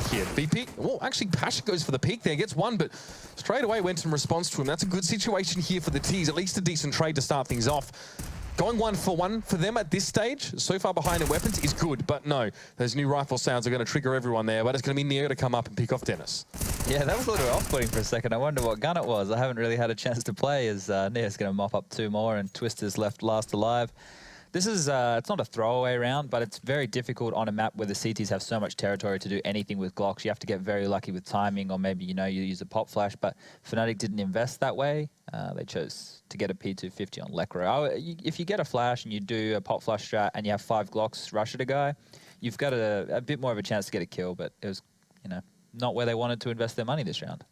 here. VP, well, actually, Pasha goes for the peek there, gets one, but straight away went in response to him. That's a good situation here for the T's, at least a decent trade to start things off. Going 1-for-1 for them at this stage, so far behind in weapons, is good, but no, those new rifle sounds are going to trigger everyone there, but it's going to be Neo to come up and pick off Dennis. Yeah, that was a little off-putting for a second. I wonder what gun it was. I haven't really had a chance to play as Neo's going to mop up 2 more and Twister's left last alive. This is, it's not a throwaway round, but it's very difficult on a map where the CTs have so much territory to do anything with Glocks. You have to get very lucky with timing, or maybe, you know, you use a pop flash, but fnatic didn't invest that way. They chose to get a P250 on Lekro. If you get a flash and you do a pop flash strat and you have 5 Glocks rush at a guy, you've got a bit more of a chance to get a kill, but it was, you know, not where they wanted to invest their money this round.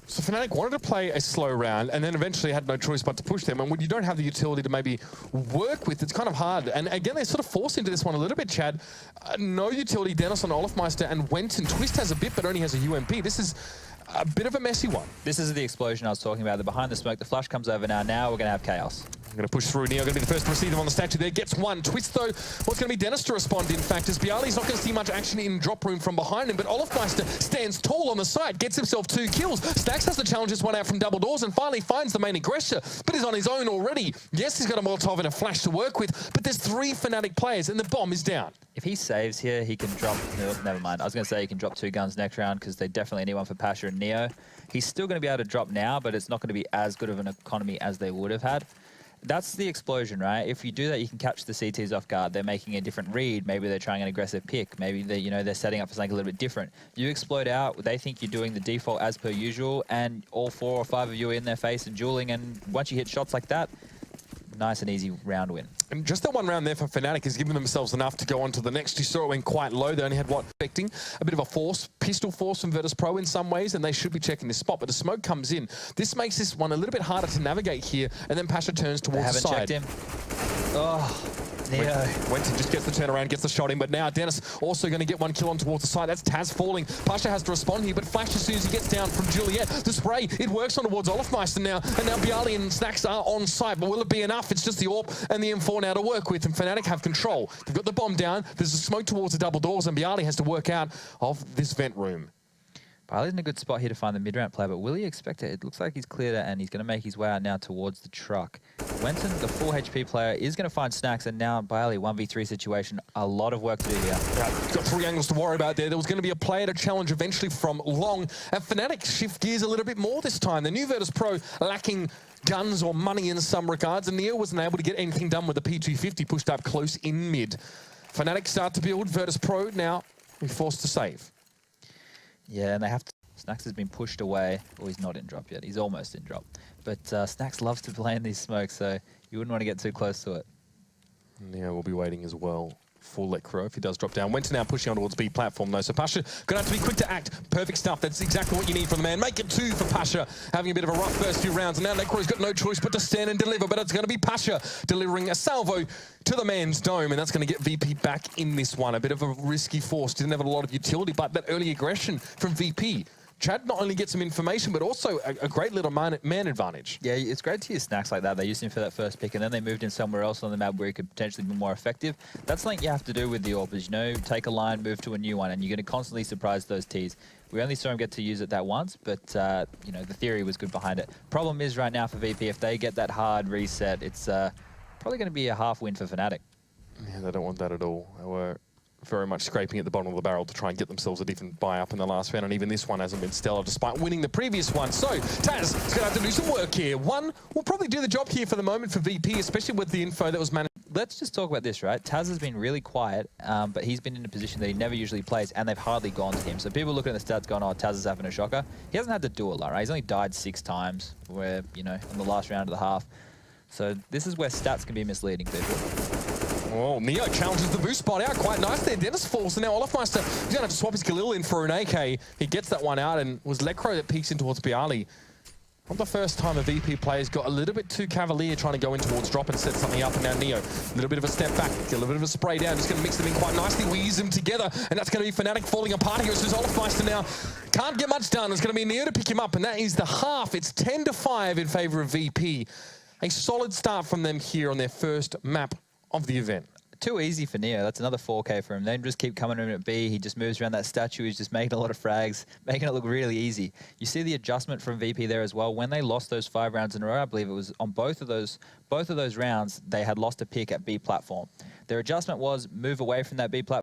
So fnatic wanted to play a slow round and then eventually had no choice but to push them. And when you don't have the utility to maybe work with, it's kind of hard. And again, they're sort of forced into this one a little bit, Chad. No utility, Dennis on Olafmeister, and Wenton. Twist has a bit, but only has a UMP. This is a bit of a messy one. This is the explosion I was talking about. The behind the smoke, the flash comes over now. Now we're going to have chaos. I'm going to push through. Neo going to be the first to receive them on the statue there. Gets one. Twist, though, what's going to be Dennis to respond, in fact, as Bialy's not going to see much action in drop room from behind him, but Olafmeister stands tall on the side, gets himself 2 kills. Stacks has to challenge this one out from double doors and finally finds the main aggressor, but he's on his own already. Yes, he's got a Molotov and a flash to work with, but there's 3 fnatic players and the bomb is down. If he saves here, he can drop... No, never mind. I was going to say he can drop 2 guns next round because they definitely need one for Pasha and Neo. He's still going to be able to drop now, but it's not going to be as good of an economy as they would have had. That's the explosion, right? If you do that, you can catch the CTs off guard. They're making a different read. Maybe they're trying an aggressive pick. Maybe they, you know, they're setting up for something a little bit different. You explode out. They think you're doing the default as per usual, and all 4 or 5 of you are in their face and dueling. And once you hit shots like that, nice and easy round win. And just that one round there for fnatic has given themselves enough to go on to the next. You saw it went quite low. They only had, what, expecting a bit of a force, pistol force from Virtus.pro in some ways, and they should be checking this spot. But the smoke comes in. This makes this one a little bit harder to navigate here, and then Pasha turns towards the side. They haven't checked him. Oh, Neo. Wenton just gets the turnaround, gets the shot in, but now Dennis also going to get one kill on towards the side. That's Taz falling. Pasha has to respond here, but Flash as soon as he gets down from Juliet. The spray, it works on towards Olafmeister now, and now Bialy and Snacks are on site, but will it be enough? It's just the AWP and the M4 now to work with, and fnatic have control. They've got the bomb down, there's a smoke towards the double doors, and Bialy has to work out of this vent room. Bialy's in a good spot here to find the mid-ramp player, but will he expect it? It looks like he's cleared it, and he's going to make his way out now towards the truck. Wenton, the full HP player, is going to find Snacks, and now Bialy, 1v3 situation. A lot of work to do here. Yeah, got 3 angles to worry about there. There was going to be a player to challenge eventually from long. And fnatic shift gears a little bit more this time. The new Virtus.pro lacking guns or money in some regards, and Neo wasn't able to get anything done with the P250 pushed up close in mid. fnatic start to build. Virtus.pro now be forced to save. Yeah, and they have to... Snacks has been pushed away. Well, he's not in drop yet. He's almost in drop. But Snacks loves to play in these smokes, so you wouldn't want to get too close to it. Neo will be waiting as well for Lekro if he does drop down. Wenton now pushing on towards B platform though, so Pasha going to have to be quick to act. Perfect stuff. That's exactly what you need from the man. Make it 2 for Pasha, having a bit of a rough first few rounds. And now Lekro's got no choice but to stand and deliver, but it's going to be Pasha delivering a salvo to the man's dome, and that's going to get VP back in this one. A bit of a risky force. Didn't have a lot of utility, but that early aggression from VP. Chad not only gets some information, but also a great little man advantage. Yeah, it's great to use Snacks like that. They used him for that first pick, and then they moved in somewhere else on the map where he could potentially be more effective. That's something you have to do with the AWP, you know, take a line, move to a new one, and you're going to constantly surprise those Ts. We only saw him get to use it that once, but, you know, the theory was good behind it. Problem is right now for VP, if they get that hard reset, it's probably going to be a half win for fnatic. Yeah, they don't want that at all. They were very much scraping at the bottom of the barrel to try and get themselves a different buy up in the last round, and even this one hasn't been stellar despite winning the previous one. So Taz is going to have to do some work here. One will probably do the job here for the moment for VP, especially with the info that was managed. Let's just talk about this, right? Taz has been really quiet, but he's been in a position that he never usually plays, and they've hardly gone to him. So people looking at the stats going, oh, Taz is having a shocker. He hasn't had to do a lot, right? He's only died 6 times, where, you know, in the last round of the half. So this is where stats can be misleading people. Oh, Neo challenges the boost spot out quite nice there. Dennis falls, so now Olafmeister, he's going to have to swap his Galil in for an AK. He gets that one out, and was Lekro that peeks in towards Bialy. Not the first time a VP player's got a little bit too cavalier trying to go in towards drop and set something up, and now Neo, a little bit of a step back, get a little bit of a spray down, just going to mix them in quite nicely, weave them together, and that's going to be fnatic falling apart here. As soon as Olafmeister now can't get much done, it's going to be Neo to pick him up, and that is the half. It's 10-5 in favour of VP. A solid start from them here on their first map of the event. too easy for Neo. That's another 4K for him. They just keep coming in at B. He just moves around that statue. He's just making a lot of frags, making it look really easy. You see the adjustment from VP there as well. When they lost those 5 rounds in a row, I believe it was on both of those rounds, they had lost a pick at B platform. Their adjustment was move away from that B platform.